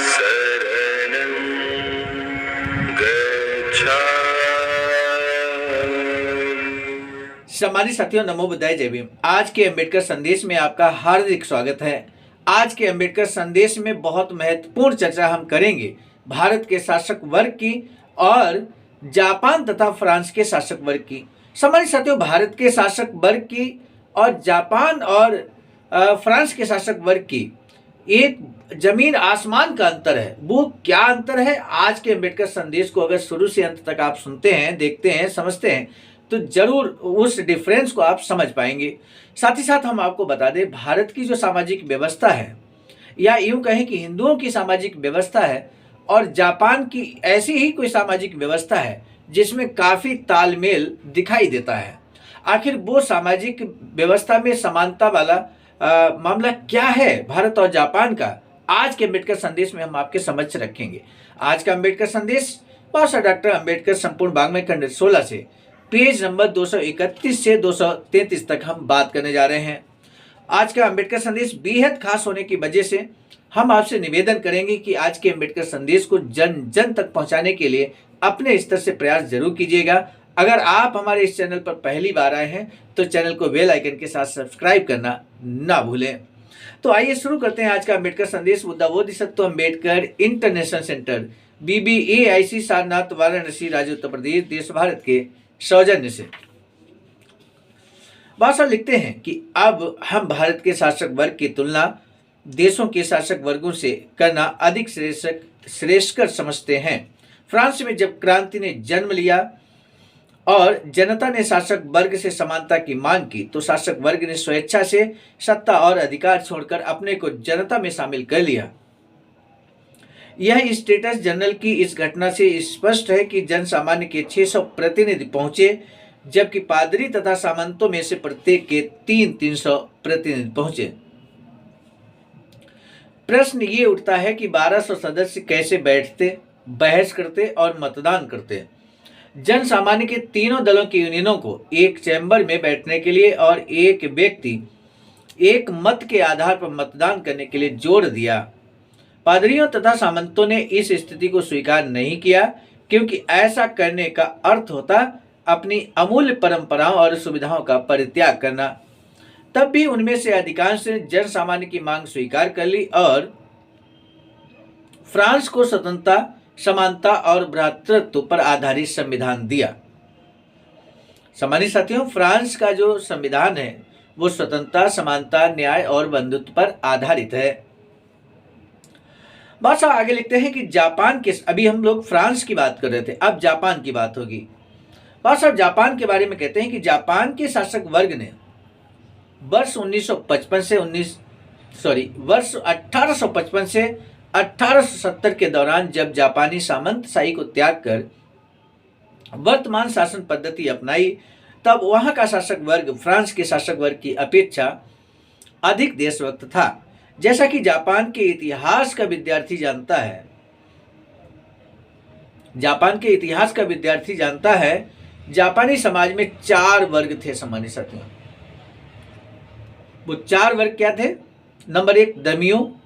शरणं गच्छामि। सम्मानित साथियों, नमो बुद्धाय, जय भीम। आज के अम्बेडकर संदेश में आपका हार्दिक स्वागत है। आज के अम्बेडकर संदेश में बहुत महत्वपूर्ण चर्चा हम करेंगे भारत के शासक वर्ग की और जापान तथा फ्रांस के शासक वर्ग की। सम्मानित साथियों, भारत के शासक वर्ग की और जापान और फ्रांस के शासक वर्ग की एक जमीन आसमान का अंतर है। वो क्या अंतर है? आज के अम्बेडकर संदेश को अगर शुरू से अंत तक आप सुनते हैं, देखते हैं, समझते हैं तो जरूर उस डिफरेंस को आप समझ पाएंगे। साथ ही साथ हम आपको बता दें, भारत की जो सामाजिक व्यवस्था है या यूं कहें कि हिंदुओं की सामाजिक व्यवस्था है और जापान की ऐसी ही कोई सामाजिक व्यवस्था है जिसमें काफी तालमेल दिखाई देता है। आखिर वो सामाजिक व्यवस्था में समानता वाला मामला क्या है भारत और जापान का, आज के अम्बेडकर संदेश में हम आपके समक्ष रखेंगे। आज का अम्बेडकर संदेश भाषा डॉक्टर अम्बेडकर संपूर्ण वाङ्मय खंड 16 से पेज नंबर 231 से 233 तक हम बात करने जा रहे हैं। आज का अम्बेडकर संदेश बेहद खास होने की वजह से हम आपसे निवेदन करेंगे कि आज के अम्बेडकर संदेश को जन जन तक पहुंचाने के लिए अपने स्तर से प्रयास जरूर कीजिएगा। अगर आप हमारे इस चैनल पर पहली बार आए हैं तो चैनल को बेल आइकन के साथ सब्सक्राइब करना ना भूलें। तो आइए शुरू करते हैं आज का अम्बेडकर संदेश। Buddha Bodhisattva Ambedkar international centre BBAIC Sarnath Varanasi राज्य उत्तर प्रदेश देश भारत के सौजन्य से। भाषा लिखते हैं कि अब हम भारत के शासक वर्ग की तुलना देशों के शासक वर्गों से करना अधिक श्रेष्ठकर समझते हैं। फ्रांस में जब क्रांति ने जन्म लिया और जनता ने शासक वर्ग से समानता की मांग की तो शासक वर्ग ने स्वेच्छा से सत्ता और अधिकार छोड़कर अपने को जनता में शामिल कर लिया। यह स्टेटस जनरल की इस घटना से स्पष्ट है कि जन सामान्य के 600 प्रतिनिधि पहुंचे, जबकि पादरी तथा सामंतों में से प्रत्येक के 300 प्रतिनिधि पहुंचे। प्रश्न ये उठता है कि 1200 सदस्य कैसे बैठते, बहस करते और मतदान करते। जन सामान्य के तीनों दलों की यूनियनों को एक चैम्बर में बैठने के लिए और एक व्यक्ति एक मत के आधार पर मतदान करने के लिए जोर दिया। पादरियों तथा सामंतों ने इस स्थिति को स्वीकार नहीं किया, क्योंकि ऐसा करने का अर्थ होता अपनी अमूल्य परंपराओं और सुविधाओं का परित्याग करना। तब भी उनमें से अधिकांश ने जन सामान्य की मांग स्वीकार कर ली और फ्रांस को स्वतंत्रता, समानता और भ्रातृत्व पर आधारित संविधान दिया। सम्मानित साथियों, फ्रांस का जो संविधान है वो स्वतंत्रता, समानता, न्याय और बंधुत्व पर आधारित है। भाषा आगे लिखते हैं कि जापान के, अभी हम लोग फ्रांस की बात कर रहे थे, अब जापान की बात होगी। भाषा जापान के बारे में कहते हैं कि जापान के शासक वर्ग ने वर्ष 1855 से 1870 के दौरान, जब जापानी सामंतशाही को त्याग कर वर्तमान शासन पद्धति अपनाई, तब वहां का शासक वर्ग फ्रांस के शासक वर्ग की अपेक्षा अधिक देशभक्त था। जैसा कि जापान के इतिहास का विद्यार्थी जानता है, जापानी समाज में 4 वर्ग थे। सम्मानित साथियों, वो 4 वर्ग क्या थे? नंबर 1 दमियो,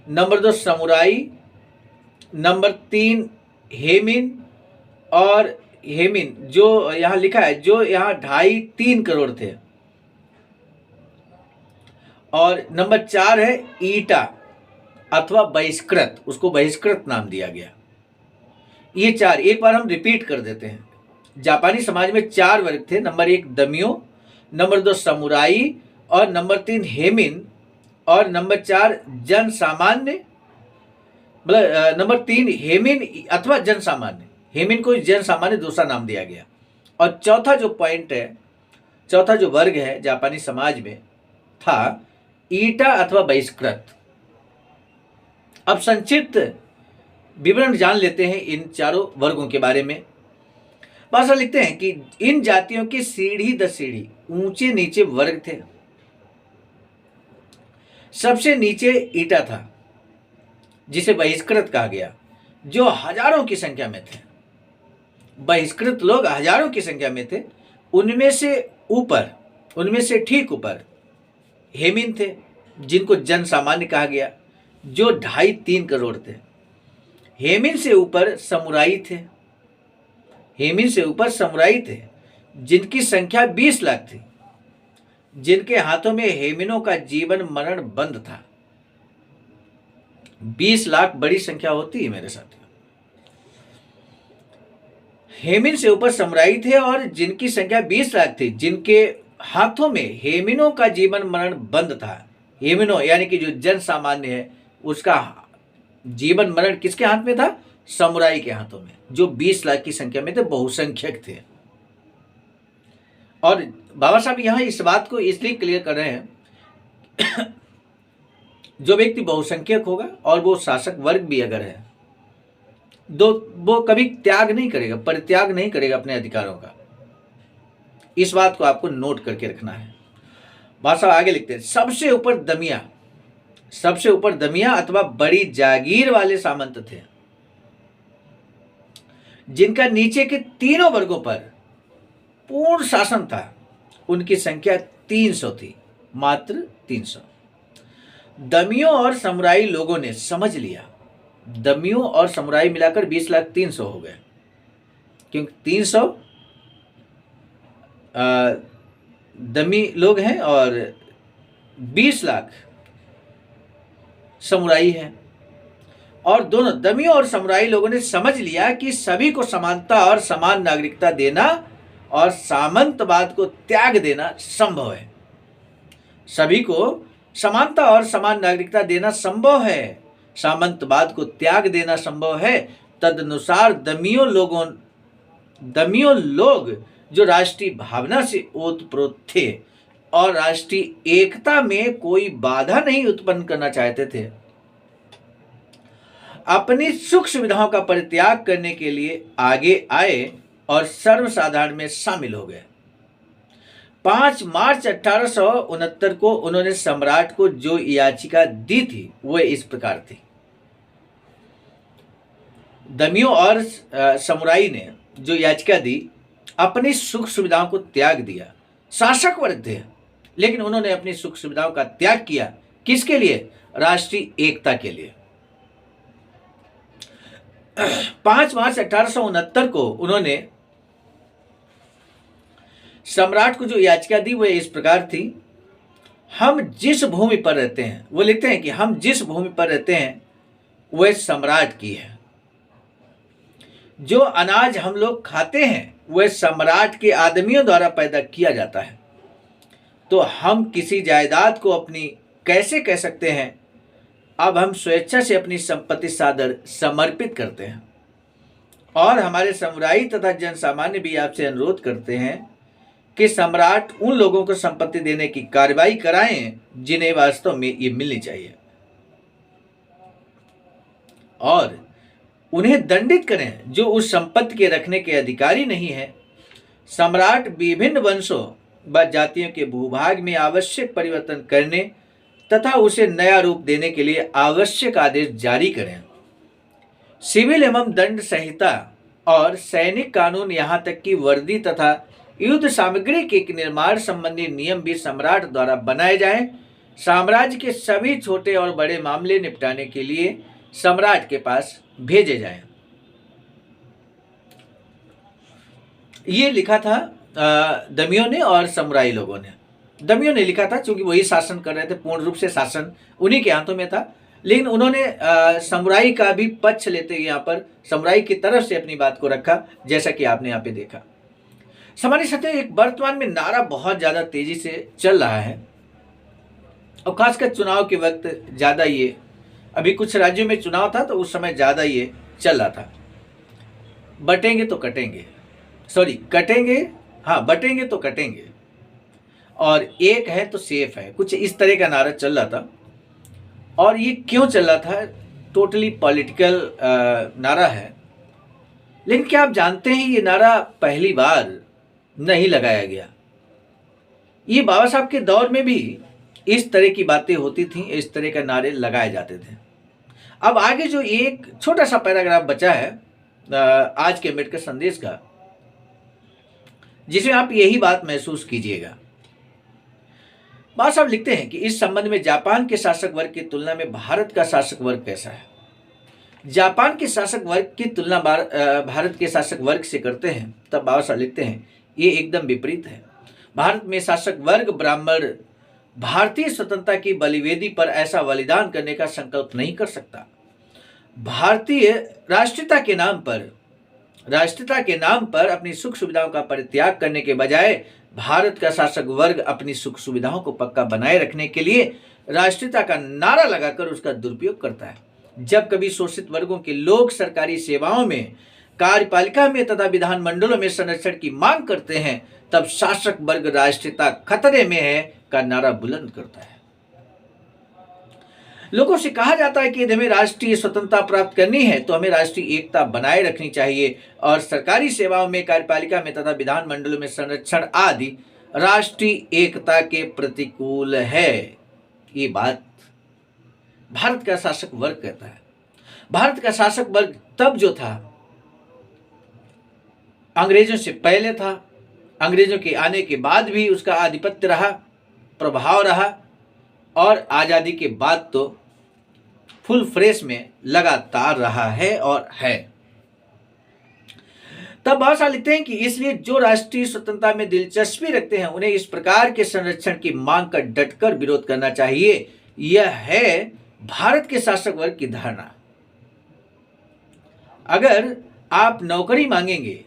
नंबर 2 समुराई, नंबर 3 हेमिन, और हेमिन जो यहाँ लिखा है, जो यहाँ 2.5-3 करोड़ थे, और नंबर 4 है ईटा अथवा बहिष्कृत, उसको बहिष्कृत नाम दिया गया। ये 4 एक बार हम रिपीट कर देते हैं। जापानी समाज में 4 वर्ग थे। नंबर 1 दमियो, नंबर 2 समुराई, और नंबर 3 हेमिन, और नंबर 4 जन सामान्य, मतलब नंबर 3 हेमिन अथवा जन सामान्य। हेमिन को जन सामान्य दूसरा नाम दिया गया। और चौथा जो पॉइंट है, चौथा जो वर्ग है जापानी समाज में था ईटा अथवा बहिष्कृत। अब संक्षिप्त विवरण जान लेते हैं इन चारों वर्गों के बारे में। भाषा लिखते हैं कि इन जातियों के सीढ़ी दर सीढ़ी ऊंचे नीचे वर्ग थे। सबसे नीचे ईटा था, जिसे बहिष्कृत कहा गया, जो हजारों की संख्या में थे। बहिष्कृत लोग हजारों की संख्या में थे। उनमें से ठीक ऊपर हेमिन थे, जिनको जन सामान्य कहा गया, जो 2.5-3 करोड़ थे। हेमिन से ऊपर समुराई थे, हेमिन से ऊपर समुराई थे जिनकी संख्या 20 लाख थी, जिनके हाथों में हेमिनों का जीवन मरण बंद था। 20 लाख बड़ी संख्या होती है मेरे साथियों। हेमिन से ऊपर समुराई थे और जिनकी संख्या 20 लाख थी, जिनके हाथों में हेमिनों का जीवन मरण बंद था। हेमिनों यानी कि जो जन सामान्य है, उसका जीवन मरण किसके हाथ में था? समुराई के हाथों में, जो 20 लाख की संख्या में थे, बहुसंख्यक थे। और बाबा साहब यहां इस बात को इसलिए क्लियर कर रहे हैं, जो व्यक्ति बहुसंख्यक होगा और वो शासक वर्ग भी अगर है, वो कभी त्याग नहीं करेगा, परित्याग नहीं करेगा अपने अधिकारों का। इस बात को आपको नोट करके रखना है। बादशाह आगे लिखते हैं, सबसे ऊपर दमिया अथवा बड़ी जागीर वाले सामंत थे, जिनका नीचे के तीनों वर्गों पर पूर्ण शासन था। उनकी संख्या 300 थी, मात्र 300। दमियों और समुराई लोगों ने समझ लिया, दमियों और समुराई मिलाकर 20 लाख 300 हो गए, क्योंकि 300 दमी लोग हैं और 20 लाख समुराई हैं। और दोनों दमियों और समुराई लोगों ने समझ लिया कि सभी को समानता और समान नागरिकता देना और सामंतवाद को त्याग देना संभव है। सभी को समानता और समान नागरिकता देना संभव है, सामंतवाद को त्याग देना संभव है। तदनुसार दमियों लोग जो राष्ट्रीय भावना से ओतप्रोत थे और राष्ट्रीय एकता में कोई बाधा नहीं उत्पन्न करना चाहते थे, अपनी सुख सुविधाओं का परित्याग करने के लिए आगे आए और सर्वसाधारण में शामिल हो गए। 5 मार्च 1869 को उन्होंने सम्राट को जो याचिका दी थी वह इस प्रकार थी। दमियों और समुराई ने जो याचिका दी, अपनी सुख सुविधाओं को त्याग दिया। शासक वर्ग थे, लेकिन उन्होंने अपनी सुख सुविधाओं का त्याग किया। किसके लिए? राष्ट्रीय एकता के लिए। 5 मार्च 1869 को उन्होंने सम्राट को जो याचिका दी वह इस प्रकार थी, हम जिस भूमि पर रहते हैं, वो लिखते हैं कि हम जिस भूमि पर रहते हैं वह सम्राट की है। जो अनाज हम लोग खाते हैं वह सम्राट के आदमियों द्वारा पैदा किया जाता है। तो हम किसी जायदाद को अपनी कैसे कह सकते हैं? अब हम स्वेच्छा से अपनी संपत्ति सादर समर्पित करते हैं। और हमारे समुराई तथा जन सामान्य भी आपसे अनुरोध करते हैं कि सम्राट उन लोगों को संपत्ति देने की कार्रवाई कराएं जिन्हें वास्तव में ये मिलनी चाहिए, और उन्हें दंडित करें जो उस संपत्ति के रखने के अधिकारी नहीं है। सम्राट विभिन्न वंशों व जातियों के भूभाग में आवश्यक परिवर्तन करने तथा उसे नया रूप देने के लिए आवश्यक आदेश जारी करें। सिविल एवं दंड संहिता और सैनिक कानून, यहाँ तक कि वर्दी तथा युद्ध सामग्री के निर्माण संबंधी नियम भी सम्राट द्वारा बनाए जाएं। साम्राज्य के सभी छोटे और बड़े मामले निपटाने के लिए सम्राट के पास भेजे जाएं। ये लिखा था दमियों ने और समुराई लोगों ने। दमियों ने लिखा था क्योंकि वही शासन कर रहे थे, पूर्ण रूप से शासन उन्हीं के हाथों में था, लेकिन उन्होंने समुराई का भी पक्ष लेते हुए यहाँ पर समुराई की तरफ से अपनी बात को रखा, जैसा कि आपने यहाँ पे देखा। सामान्य साथियों, एक वर्तमान में नारा बहुत ज़्यादा तेजी से चल रहा है और खासकर चुनाव के वक्त ज़्यादा ये, अभी कुछ राज्यों में चुनाव था तो उस समय ज़्यादा ये चल रहा था, बटेंगे तो कटेंगे, कटेंगे, हाँ बटेंगे तो कटेंगे, और एक है तो सेफ है, कुछ इस तरह का नारा चल रहा था। और ये क्यों चल रहा था? टोटली पॉलिटिकल नारा है। लेकिन क्या आप जानते हैं ये नारा पहली बार नहीं लगाया गया। ये बाबा साहब के दौर में भी इस तरह की बातें होती थीं, इस तरह के नारे लगाए जाते थे। अब आगे जो एक छोटा सा पैराग्राफ बचा है आज के अम्बेडकर संदेश का, जिसमें आप यही बात महसूस कीजिएगा। बाबा साहब लिखते हैं कि इस संबंध में जापान के शासक वर्ग की तुलना में भारत का शासक वर्ग कैसा है। जापान के शासक वर्ग की तुलना भारत के शासक वर्ग से करते हैं तब बाबा साहब लिखते हैं ये एकदम विपरीत है। भारत में शासक वर्ग ब्राह्मण भारतीय स्वतंत्रता की बलिवेदी पर ऐसा बलिदान करने का संकल्प नहीं कर सकता। भारतीय राष्ट्रीयता के नाम पर अपनी सुख सुविधाओं का परित्याग करने के बजाय भारत का शासक वर्ग अपनी सुख सुविधाओं को पक्का बनाए रखने के लिए राष्ट्रीयता का नारा लगाकर उसका दुरुपयोग करता है। जब कभी शोषित वर्गों के लोग सरकारी सेवाओं में, कार्यपालिका में तथा विधानमंडलों में संरक्षण की मांग करते हैं तब शासक वर्ग राष्ट्रीयता खतरे में है का नारा बुलंद करता है। लोगों से कहा जाता है कि यदि हमें राष्ट्रीय स्वतंत्रता प्राप्त करनी है तो हमें राष्ट्रीय एकता बनाए रखनी चाहिए और सरकारी सेवाओं में, कार्यपालिका में तथा विधानमंडलों में संरक्षण आदि राष्ट्रीय एकता के प्रतिकूल है। ये बात भारत का शासक वर्ग कहता है। भारत का शासक वर्ग तब जो था अंग्रेजों से पहले था, अंग्रेजों के आने के बाद भी उसका आधिपत्य रहा, प्रभाव रहा और आज़ादी के बाद तो फुल फ्रेश में लगातार रहा है और है। तब बाबा साहब लिखते हैं कि इसलिए जो राष्ट्रीय स्वतंत्रता में दिलचस्पी रखते हैं उन्हें इस प्रकार के संरक्षण की मांग का डटकर विरोध करना चाहिए। यह है भारत के शासक वर्ग की धारणा। अगर आप नौकरी मांगेंगे,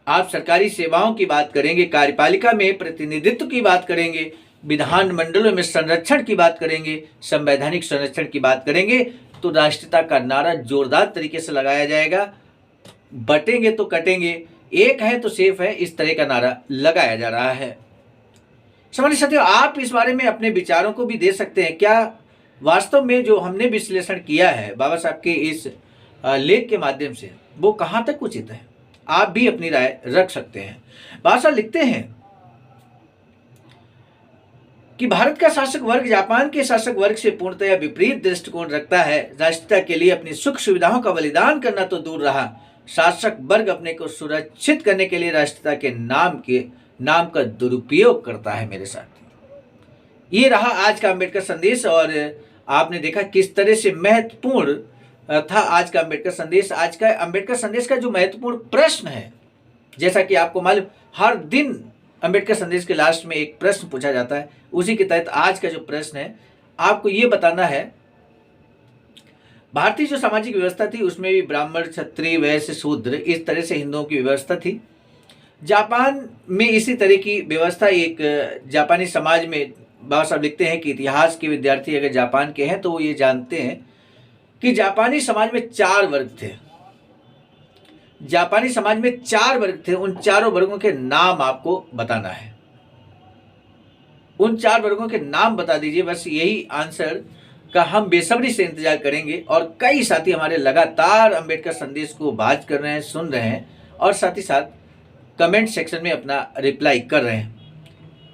आप सरकारी सेवाओं की बात करेंगे, कार्यपालिका में प्रतिनिधित्व की बात करेंगे, विधानमंडलों में संरक्षण की बात करेंगे, संवैधानिक संरक्षण की बात करेंगे तो राष्ट्रीयता का नारा जोरदार तरीके से लगाया जाएगा। बटेंगे तो कटेंगे, एक है तो सेफ है, इस तरह का नारा लगाया जा रहा है। समझ सकते हो, आप इस बारे में अपने विचारों को भी दे सकते हैं। क्या वास्तव में जो हमने विश्लेषण किया है बाबा साहब के इस लेख के माध्यम से वो कहाँ तक उचित है? आप भी अपनी राय रख सकते हैं। बाबा साहब लिखते हैं कि भारत का शासक वर्ग जापान के शासक वर्ग से पूर्णतया विपरीत दृष्टिकोण रखता है। राष्ट्रीयता के लिए अपनी सुख सुविधाओं का बलिदान करना तो दूर रहा, शासक वर्ग अपने को सुरक्षित करने के लिए राष्ट्रीयता के नाम का दुरुपयोग करता है। मेरे साथ ये रहा आज का अम्बेडकर संदेश और आपने देखा किस तरह से महत्वपूर्ण था आज का अम्बेडकर संदेश। आज का अम्बेडकर संदेश का जो महत्वपूर्ण प्रश्न है, जैसा कि आपको मालूम हर दिन अम्बेडकर संदेश के लास्ट में एक प्रश्न पूछा जाता है, उसी के तहत आज का जो प्रश्न है आपको ये बताना है। भारतीय जो सामाजिक व्यवस्था थी उसमें भी ब्राह्मण, क्षत्रिय, वैश्य, शूद्र इस तरह से हिंदुओं की व्यवस्था थी। जापान में इसी तरह की व्यवस्था एक जापानी समाज में बाबा साहब लिखते हैं कि इतिहास के विद्यार्थी अगर जापान के हैं तो वो ये जानते हैं कि जापानी समाज में 4 वर्ग थे। जापानी समाज में 4 वर्ग थे। उन चारों वर्गों के नाम आपको बताना है। उन 4 वर्गों के नाम बता दीजिए। बस यही आंसर का हम बेसब्री से इंतजार करेंगे और कई साथी हमारे लगातार अम्बेडकर संदेश को वाच कर रहे हैं, सुन रहे हैं और साथ ही साथ कमेंट सेक्शन में अपना रिप्लाई कर रहे हैं।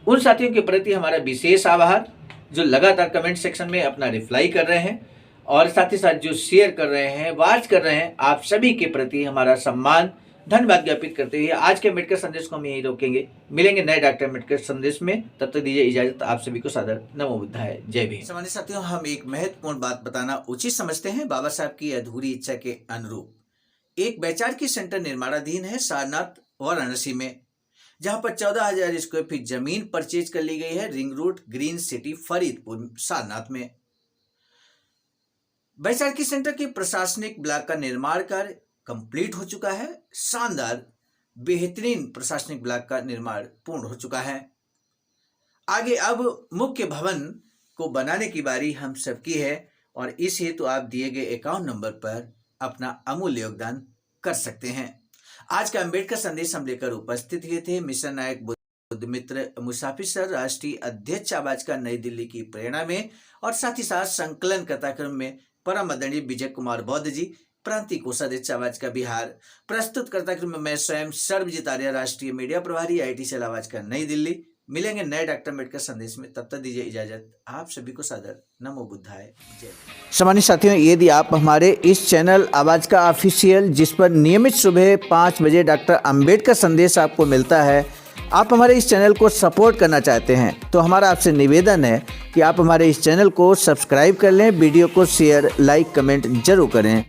उन साथियों के प्रति हमारा विशेष आभार जो लगातार कमेंट सेक्शन में अपना रिप्लाई कर रहे हैं और साथ ही साथ जो शेयर कर रहे हैं, वाच कर रहे हैं। आप सभी के प्रति हमारा सम्मान, धन्यवाद ज्ञापित करते हुए आज के अम्बेडकर संदेश को हम यहीं रोकेंगे। मिलेंगे नए डॉक्टर अम्बेडकर संदेश में, तब तक दीजिए इजाजत। आप सभी को सादर नमो बुद्धाय, जय भीम। सामान्य साथियों, हम एक महत्वपूर्ण बात बताना उचित समझते हैं। बाबा साहब की अधूरी इच्छा के अनुरूप एक वैचारिकी सेंटर निर्माणाधीन है सारनाथ वाराणसी में, जहां पर 14,000 स्क्वायर फीट जमीन परचेज कर ली गई है ring road, green city, Faridpur, Sarnath में। वैचारिकी सेंटर के प्रशासनिक ब्लॉक का निर्माण कार्य कंप्लीट हो चुका है। शानदार बेहतरीन प्रशासनिक ब्लॉक का निर्माण पूर्ण हो चुका है। आगे अब मुख्य भवन को बनाने की बारी हम सबकी है और इस हेतु आप दिए गए अकाउंट नंबर पर अपना अमूल्य योगदान कर सकते हैं। आज का अम्बेडकर संदेश हम लेकर उपस्थित हुए थे मिशन नायक बुद्ध मित्र मुसाफिर सर, राष्ट्रीय अध्यक्ष आवाज का नई दिल्ली की प्रेरणा में और साथ ही साथ संकलन कथाक्रम में परम आदरणीय विजय कुमार बौद्ध जी, प्रांतीय कोषाध्यक्ष आवाज का बिहार। प्रस्तुत करता में मैं स्वयं सर्वजीत आर्य, राष्ट्रीय मीडिया प्रभारी, IIT सेल आवाज का नई दिल्ली। मिलेंगे नए डॉक्टर अम्बेडकर संदेश में, तब तक दीजिए इजाजत। आप सभी को सादर नमो बुद्धाय, जय। सामान्य साथियों, यदि आप हमारे इस चैनल आवाज का ऑफिशियल, जिस पर नियमित सुबह 5 बजे डॉक्टर अम्बेडकर संदेश आपको मिलता है, आप हमारे इस चैनल को सपोर्ट करना चाहते हैं तो हमारा आपसे निवेदन है कि आप हमारे इस चैनल को सब्सक्राइब कर लें, वीडियो को शेयर, लाइक, कमेंट जरूर करें।